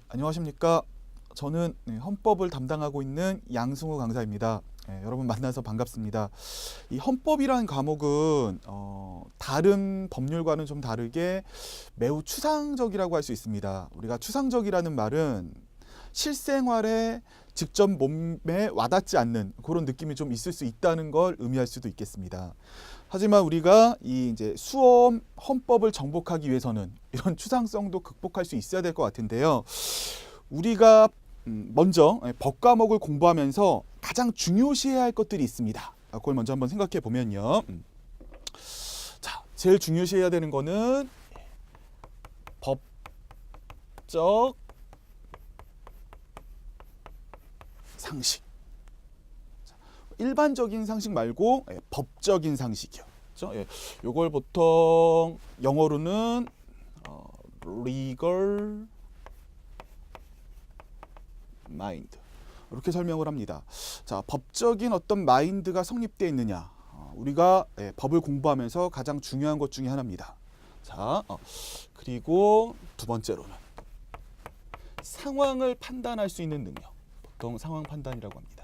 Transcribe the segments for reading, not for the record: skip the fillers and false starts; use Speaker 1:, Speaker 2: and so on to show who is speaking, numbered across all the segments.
Speaker 1: 안녕하십니까. 저는 헌법을 담당하고 있는 양승우 강사입니다. 여러분 만나서 반갑습니다. 이 헌법이라는 과목은 다른 법률과는 좀 다르게 매우 추상적이라고 할 수 있습니다. 우리가 추상적이라는 말은 실생활에 직접 몸에 와닿지 않는 그런 느낌이 좀 있을 수 있다는 걸 의미할 수도 있겠습니다. 하지만 우리가 이제 수험 헌법을 정복하기 위해서는 이런 추상성도 극복할 수 있어야 될 것 같은데요. 우리가 먼저 법 과목을 공부하면서 가장 중요시해야 할 것들이 있습니다. 그걸 먼저 한번 생각해 보면요. 자, 제일 중요시해야 되는 거는 법적 상식. 일반적인 상식 말고 법적인 상식이요. 그렇죠? 요걸 보통 영어로는 legal mind 이렇게 설명을 합니다. 자, 법적인 어떤 마인드가 성립되어 있느냐, 우리가 법을 공부하면서 가장 중요한 것 중에 하나입니다. 자, 그리고 두 번째로는 상황을 판단할 수 있는 능력, 보통 상황 판단이라고 합니다.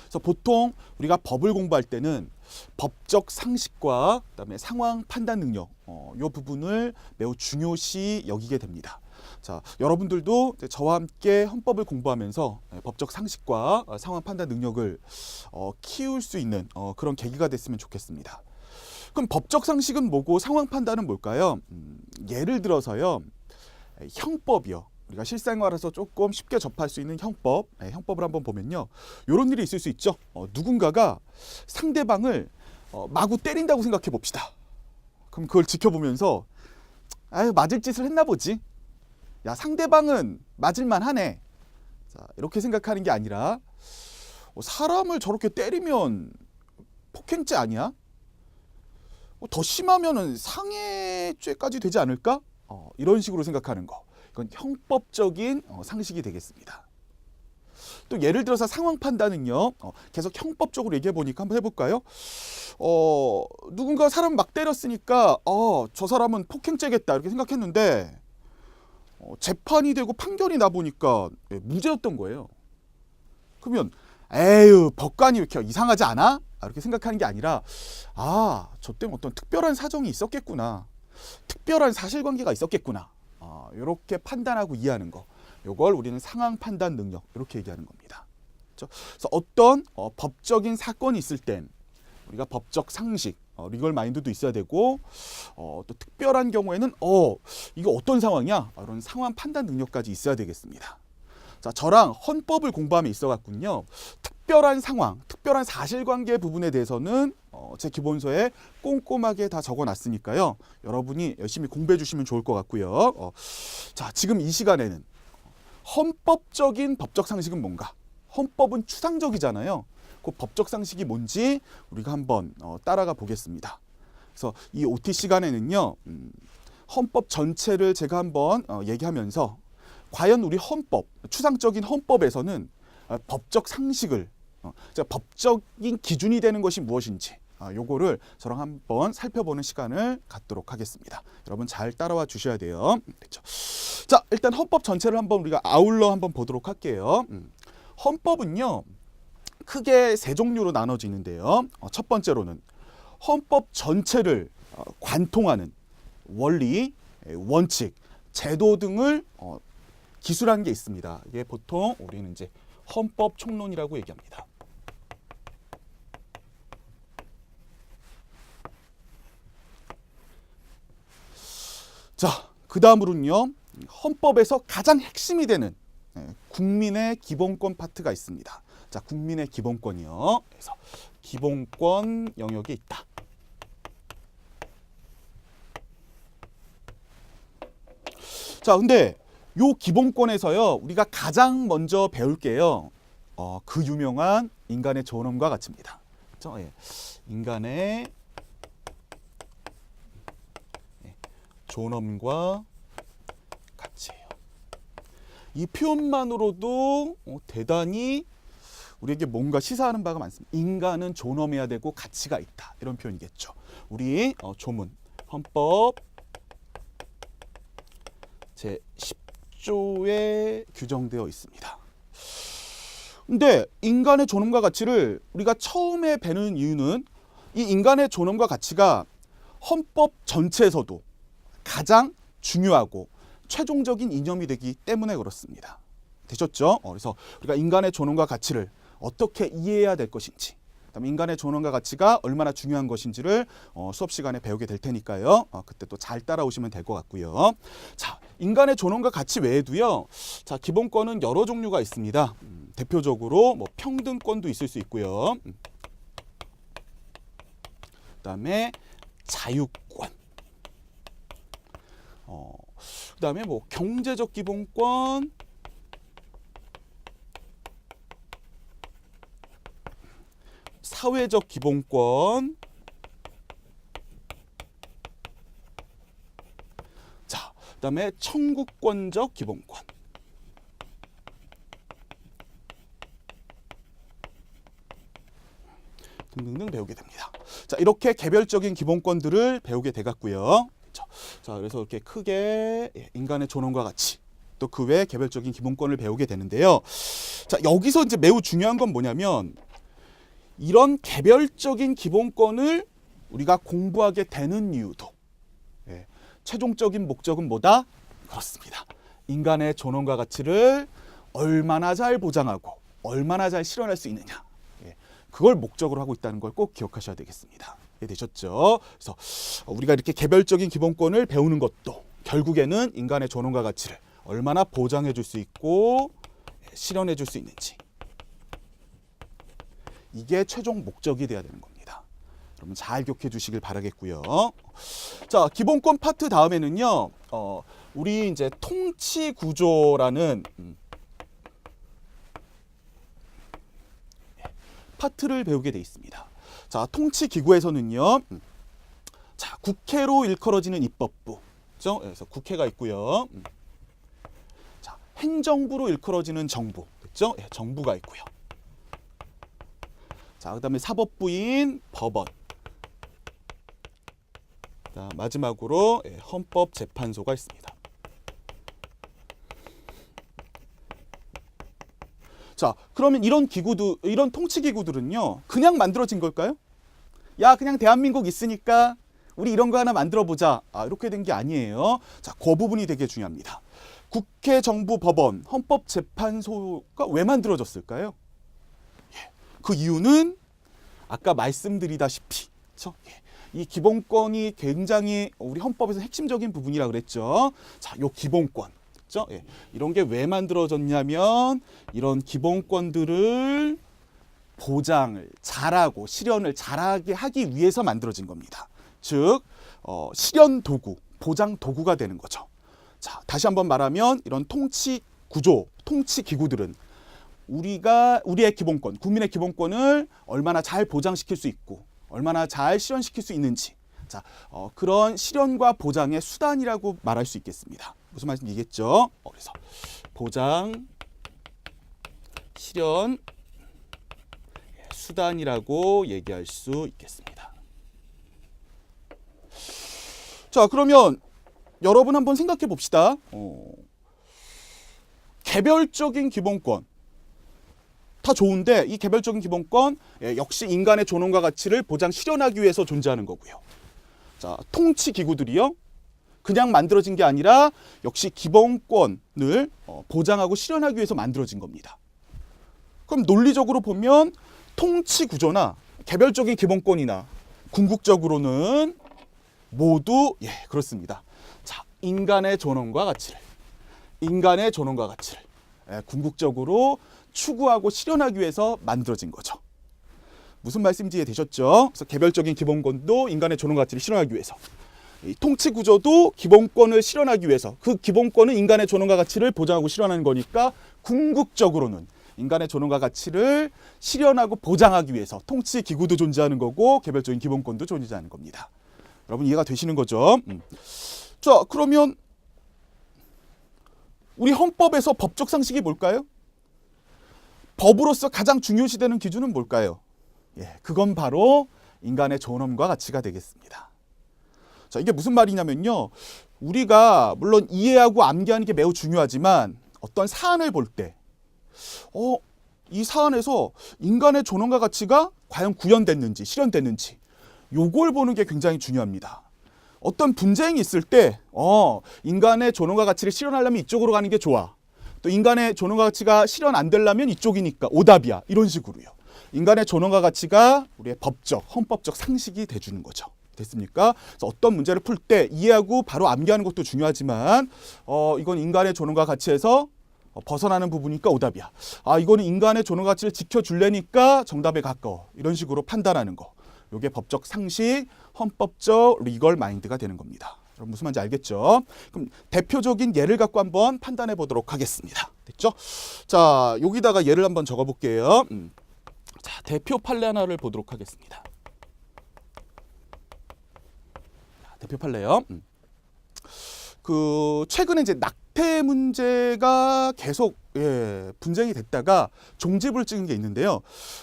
Speaker 1: 그래서 보통 우리가 법을 공부할 때는 법적 상식과 그다음에 상황 판단 능력, 이 부분을 매우 중요시 여기게 됩니다. 자, 여러분들도 저와 함께 헌법을 공부하면서 법적 상식과 상황 판단 능력을 키울 수 있는 그런 계기가 됐으면 좋겠습니다. 그럼 법적 상식은 뭐고 상황 판단은 뭘까요? 예를 들어서요, 형법이요. 우리가 실생활에서 조금 쉽게 접할 수 있는 형법, 형법을 한번 보면요, 이런 일이 있을 수 있죠. 누군가가 상대방을 마구 때린다고 생각해 봅시다. 그럼 그걸 지켜보면서 아유, 맞을 짓을 했나 보지. 야, 상대방은 맞을만 하네. 자, 이렇게 생각하는 게 아니라 사람을 저렇게 때리면 폭행죄 아니야? 더 심하면은 상해죄까지 되지 않을까? 이런 식으로 생각하는 거. 이건 형법적인 상식이 되겠습니다. 또 예를 들어서 상황 판단은요, 계속 형법적으로 얘기해 보니까 한번 해볼까요? 누군가 사람 막 때렸으니까 저 사람은 폭행죄겠다 이렇게 생각했는데 재판이 되고 판결이 나 보니까 무죄였던 거예요. 그러면 에휴, 법관이 왜 이렇게 이상하지 않아? 이렇게 생각하는 게 아니라 저 때문에 어떤 특별한 사정이 있었겠구나, 특별한 사실관계가 있었겠구나, 이렇게 판단하고 이해하는 거, 이걸 우리는 상황 판단 능력 이렇게 얘기하는 겁니다. 그렇죠? 그래서 어떤 법적인 사건이 있을 땐 우리가 법적 상식, 리걸 마인드도 있어야 되고, 또 특별한 경우에는 이거 어떤 상황이야? 이런 상황 판단 능력까지 있어야 되겠습니다. 자, 저랑 헌법을 공부함에 있어 갖군요, 특별한 상황, 특별한 사실관계 부분에 대해서는 제 기본서에 꼼꼼하게 다 적어놨으니까요, 여러분이 열심히 공부해 주시면 좋을 것 같고요. 자, 지금 이 시간에는 헌법적인 법적 상식은 뭔가, 헌법은 추상적이잖아요. 그 법적 상식이 뭔지 우리가 한번 따라가 보겠습니다. 그래서 이 OT 시간에는요, 헌법 전체를 제가 한번 얘기하면서 과연 우리 헌법, 추상적인 헌법에서는 법적 상식을, 법적인 기준이 되는 것이 무엇인지, 요거를 저랑 한번 살펴보는 시간을 갖도록 하겠습니다. 여러분 잘 따라와 주셔야 돼요. 그렇죠? 자, 일단 헌법 전체를 한번 우리가 아울러 한번 보도록 할게요. 헌법은요, 크게 세 종류로 나눠지는데요. 첫 번째로는 헌법 전체를 관통하는 원리, 원칙, 제도 등을 기술한 게 있습니다. 이게 보통 우리는 이제 헌법 총론이라고 얘기합니다. 자, 그 다음으로는요, 헌법에서 가장 핵심이 되는 국민의 기본권 파트가 있습니다. 자, 국민의 기본권이요. 그래서 기본권 영역에 있다. 자, 근데 요 기본권에서요, 우리가 가장 먼저 배울 게요, 그 유명한 인간의 존엄과 가치입니다. 그렇죠? 인간의 존엄과 가치예요. 이 표현만으로도 대단히 우리에게 뭔가 시사하는 바가 많습니다. 인간은 존엄해야 되고 가치가 있다, 이런 표현이겠죠. 우리 조문 헌법 제 10조에 규정되어 있습니다. 근데 인간의 존엄과 가치를 우리가 처음에 배는 이유는 이 인간의 존엄과 가치가 헌법 전체에서도 가장 중요하고 최종적인 이념이 되기 때문에 그렇습니다. 되셨죠? 그래서 우리가 인간의 존엄과 가치를 어떻게 이해해야 될 것인지, 그다음에 인간의 존엄과 가치가 얼마나 중요한 것인지를 수업 시간에 배우게 될 테니까요. 그때 또 잘 따라오시면 될 것 같고요. 자, 인간의 존엄과 가치 외에도요. 자, 기본권은 여러 종류가 있습니다. 대표적으로 뭐 평등권도 있을 수 있고요. 그다음에 자유권. 그다음에 뭐 경제적 기본권, 사회적 기본권, 자, 그다음에 청구권적 기본권. 등등등 배우게 됩니다. 자, 이렇게 개별적인 기본권들을 배우게 되겠고요. 자, 그래서 이렇게 크게 인간의 존엄과 가치, 또 그 외 개별적인 기본권을 배우게 되는데요. 자, 여기서 이제 매우 중요한 건 뭐냐면 이런 개별적인 기본권을 우리가 공부하게 되는 이유도 최종적인 목적은 뭐다? 그렇습니다. 인간의 존엄과 가치를 얼마나 잘 보장하고 얼마나 잘 실현할 수 있느냐, 그걸 목적으로 하고 있다는 걸 꼭 기억하셔야 되겠습니다. 되셨죠? 그래서 우리가 이렇게 개별적인 기본권을 배우는 것도 결국에는 인간의 존엄과 가치를 얼마나 보장해 줄 수 있고 실현해 줄 수 있는지, 이게 최종 목적이 돼야 되는 겁니다. 여러분 잘 기억해 주시길 바라겠고요. 자, 기본권 파트 다음에는요. 우리 이제 통치 구조라는 파트를 배우게 돼 있습니다. 자, 통치 기구에서는요. 자, 국회로 일컬어지는 입법부. 그렇죠? 그래서 국회가 있고요. 자, 행정부로 일컬어지는 정부. 그렇죠? 정부가 있고요. 자, 그다음에 사법부인 법원. 자, 마지막으로 헌법재판소가 있습니다. 자, 그러면 이런 통치 기구들은요, 그냥 만들어진 걸까요? 야, 그냥 대한민국 있으니까 우리 이런 거 하나 만들어 보자. 이렇게 된 게 아니에요. 자, 그 부분이 되게 중요합니다. 국회, 정부, 법원, 헌법재판소가 왜 만들어졌을까요? 그 이유는 아까 말씀드리다시피, 그렇죠? 이 기본권이 굉장히 우리 헌법에서 핵심적인 부분이라 그랬죠. 자, 요 기본권. 그렇죠? 이런 게 왜 만들어졌냐면 이런 기본권들을 보장을 잘하고 실현을 잘하게 하기 위해서 만들어진 겁니다. 즉 실현 도구, 보장 도구가 되는 거죠. 자, 다시 한번 말하면 이런 통치 구조, 통치 기구들은 우리의 기본권, 국민의 기본권을 얼마나 잘 보장시킬 수 있고 얼마나 잘 실현시킬 수 있는지, 자, 그런 실현과 보장의 수단이라고 말할 수 있겠습니다. 무슨 말씀이겠죠? 그래서 보장, 실현, 수단이라고 얘기할 수 있겠습니다. 자, 그러면 여러분 한번 생각해 봅시다. 개별적인 기본권 다 좋은데 이 개별적인 기본권 역시 인간의 존엄과 가치를 보장 실현하기 위해서 존재하는 거고요. 자, 통치 기구들이요, 그냥 만들어진 게 아니라 역시 기본권을 보장하고 실현하기 위해서 만들어진 겁니다. 그럼 논리적으로 보면 통치 구조나 개별적인 기본권이나 궁극적으로는 모두 그렇습니다. 자, 인간의 존엄과 가치를 궁극적으로 추구하고 실현하기 위해서 만들어진 거죠. 무슨 말씀인지 이해되셨죠? 그래서 개별적인 기본권도 인간의 존엄과 가치를 실현하기 위해서, 이 통치 구조도 기본권을 실현하기 위해서, 그 기본권은 인간의 존엄과 가치를 보장하고 실현하는 거니까 궁극적으로는 인간의 존엄과 가치를 실현하고 보장하기 위해서 통치 기구도 존재하는 거고 개별적인 기본권도 존재하는 겁니다. 여러분 이해가 되시는 거죠? 자, 그러면 우리 헌법에서 법적 상식이 뭘까요? 법으로서 가장 중요시되는 기준은 뭘까요? 그건 바로 인간의 존엄과 가치가 되겠습니다. 자, 이게 무슨 말이냐면요. 우리가 물론 이해하고 암기하는 게 매우 중요하지만 어떤 사안을 볼 때 이 사안에서 인간의 존엄과 가치가 과연 구현됐는지 실현됐는지 요걸 보는 게 굉장히 중요합니다. 어떤 분쟁이 있을 때 인간의 존엄과 가치를 실현하려면 이쪽으로 가는 게 좋아. 또 인간의 존엄과 가치가 실현 안 되려면 이쪽이니까 오답이야. 이런 식으로요. 인간의 존엄과 가치가 우리의 법적, 헌법적 상식이 돼주는 거죠. 됐습니까? 그래서 어떤 문제를 풀 때 이해하고 바로 암기하는 것도 중요하지만 이건 인간의 존엄과 가치에서 벗어나는 부분이니까 오답이야. 이거는 인간의 존엄과 가치를 지켜줄래니까 정답에 가까워. 이런 식으로 판단하는 거. 이게 법적 상식, 헌법적 리걸 마인드가 되는 겁니다. 여러분 무슨 말인지 알겠죠? 그럼 대표적인 예를 갖고 한번 판단해 보도록 하겠습니다. 됐죠? 자, 여기다가 예를 한번 적어 볼게요. 자, 대표 판례 하나를 보도록 하겠습니다. 자, 대표 판례요. 최근에 이제 낙태 문제가 계속 분쟁이 됐다가 종지부를 찍은 게 있는데요.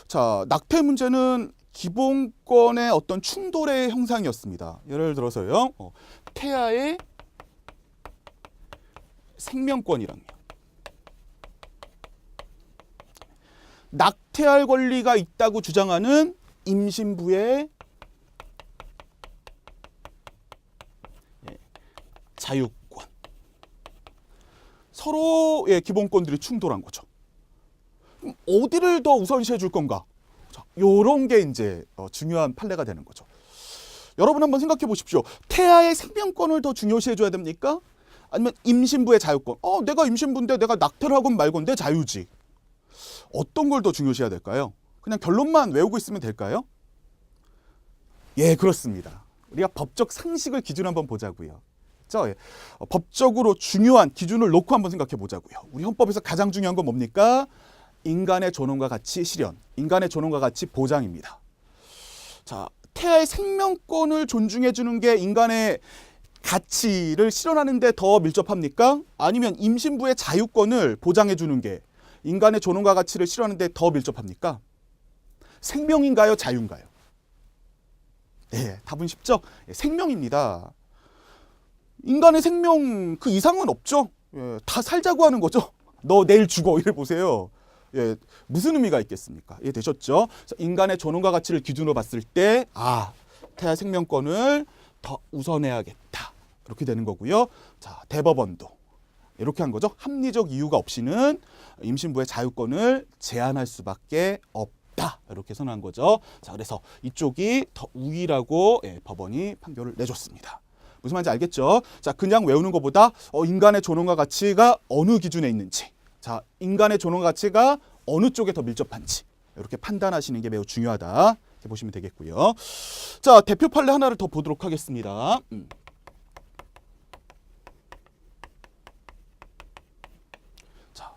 Speaker 1: 자, 낙태 문제는 기본권의 어떤 충돌의 형상이었습니다. 예를 들어서요, 태아의 생명권이랑요, 낙태할 권리가 있다고 주장하는 임신부의 자유권, 서로의 기본권들이 충돌한 거죠. 그럼 어디를 더 우선시해 줄 건가? 요런 게 이제 중요한 판례가 되는 거죠. 여러분 한번 생각해 보십시오. 태아의 생명권을 더 중요시해 줘야 됩니까? 아니면 임신부의 자유권? 내가 임신부인데 내가 낙태를 하건 말건 내 자유지. 어떤 걸 더 중요시해야 될까요? 그냥 결론만 외우고 있으면 될까요? 예, 그렇습니다. 우리가 법적 상식을 기준으로 한번 보자고요. 그렇죠? 법적으로 중요한 기준을 놓고 한번 생각해 보자고요. 우리 헌법에서 가장 중요한 건 뭡니까? 인간의 존엄과 가치 실현, 인간의 존엄과 가치 보장입니다. 자, 태아의 생명권을 존중해 주는 게 인간의 가치를 실현하는 데 더 밀접합니까? 아니면 임신부의 자유권을 보장해 주는 게 인간의 존엄과 가치를 실현하는 데 더 밀접합니까? 생명인가요? 자유인가요? 네, 답은 쉽죠? 생명입니다. 인간의 생명 그 이상은 없죠. 다 살자고 하는 거죠. 너 내일 죽어. 이래 보세요. 무슨 의미가 있겠습니까? 이해되셨죠? 인간의 존엄과 가치를 기준으로 봤을 때 태아 생명권을 더 우선해야겠다. 이렇게 되는 거고요. 자, 대법원도 이렇게 한 거죠. 합리적 이유가 없이는 임신부의 자유권을 제한할 수밖에 없다. 이렇게 선언한 거죠. 자, 그래서 이쪽이 더 우위라고 법원이 판결을 내줬습니다. 무슨 말인지 알겠죠? 자, 그냥 외우는 것보다 인간의 존엄과 가치가 어느 기준에 있는지, 자, 인간의 존엄과 가치가 어느 쪽에 더 밀접한지 이렇게 판단하시는 게 매우 중요하다. 이렇게 보시면 되겠고요. 자, 대표 판례 하나를 더 보도록 하겠습니다. 자,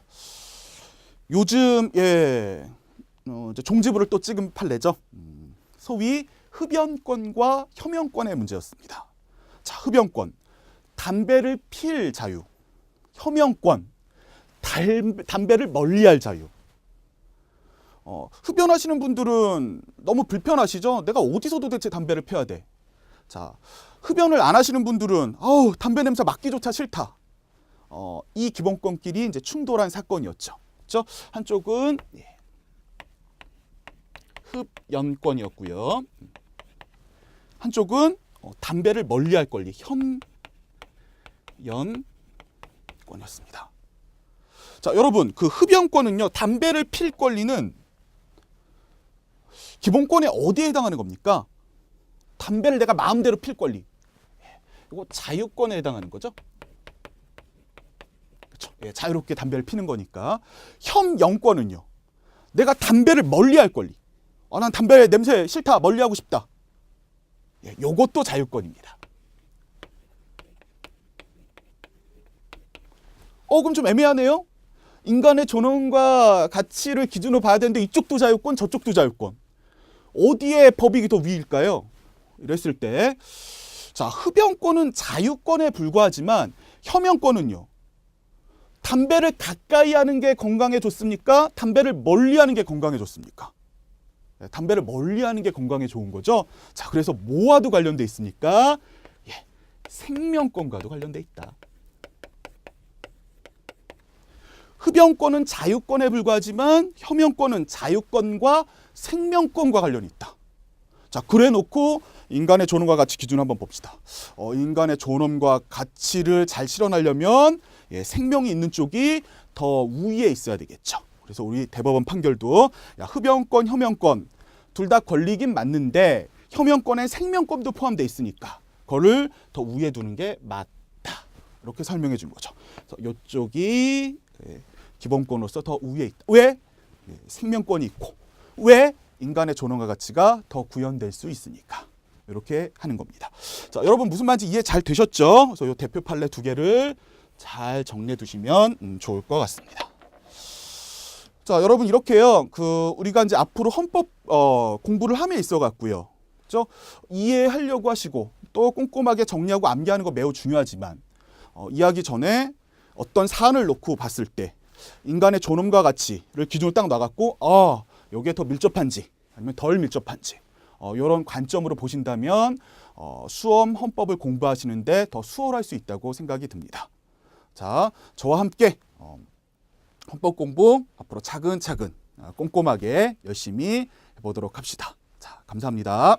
Speaker 1: 요즘 이제 종지부를 또 찍은 판례죠. 소위 흡연권과 혐연권의 문제였습니다. 자, 흡연권, 담배를 필 자유. 혐연권, 담배를 멀리할 자유. 흡연하시는 분들은 너무 불편하시죠? 내가 어디서 도대체 담배를 펴야 돼? 자, 흡연을 안 하시는 분들은 담배 냄새 맡기조차 싫다. 이 기본권끼리 이제 충돌한 사건이었죠. 그렇죠? 한쪽은 흡연권이었고요. 한쪽은 담배를 멀리할 권리, 혐연권이었습니다. 자, 여러분, 그 흡연권은요, 담배를 필 권리는 기본권에 어디에 해당하는 겁니까? 담배를 내가 마음대로 필 권리. 이거 자유권에 해당하는 거죠. 그렇죠? 자유롭게 담배를 피는 거니까. 혐연권은요, 내가 담배를 멀리할 권리. 난 담배 냄새 싫다, 멀리하고 싶다. 요것도 자유권입니다. 그럼 좀 애매하네요. 인간의 존엄과 가치를 기준으로 봐야 되는데 이쪽도 자유권, 저쪽도 자유권. 어디에 법이 더 위일까요? 이랬을 때, 자, 흡연권은 자유권에 불과하지만 혐연권은요, 담배를 가까이 하는 게 건강에 좋습니까? 담배를 멀리 하는 게 건강에 좋습니까? 담배를 멀리 하는 게 건강에 좋은 거죠. 자, 그래서 뭐와도 관련돼 있으니까 생명권과도 관련돼 있다. 흡연권은 자유권에 불과하지만 혐연권은 자유권과 생명권과 관련이 있다. 자, 그래 놓고 인간의 존엄과 가치 기준을 한번 봅시다. 인간의 존엄과 가치를 잘 실현하려면 생명이 있는 쪽이 더 우위에 있어야 되겠죠. 그래서 우리 대법원 판결도 흡연권, 혐연권 둘 다 권리긴 맞는데 혐연권에 생명권도 포함되어 있으니까 그거를 더 우위에 두는 게 맞다. 이렇게 설명해 준 거죠. 그래서 이쪽이 기본권으로서 더 우위에 있다. 왜? 생명권이 있고. 왜? 인간의 존엄과 가치가 더 구현될 수 있으니까. 이렇게 하는 겁니다. 자, 여러분 무슨 말인지 이해 잘 되셨죠? 그래서 이 대표 판례 두 개를 잘 정리해 두시면 좋을 것 같습니다. 자, 여러분 이렇게요. 우리가 이제 앞으로 헌법 공부를 함에 있어 갖고요. 그렇죠? 이해하려고 하시고 또 꼼꼼하게 정리하고 암기하는 거 매우 중요하지만 이해하기 전에 어떤 사안을 놓고 봤을 때 인간의 존엄과 가치를 기준으로 딱 놔갖고 여기에 더 밀접한지 아니면 덜 밀접한지 이런 관점으로 보신다면 수험 헌법을 공부하시는데 더 수월할 수 있다고 생각이 듭니다. 자, 저와 함께 헌법 공부 앞으로 차근차근 꼼꼼하게 열심히 해보도록 합시다. 자, 감사합니다.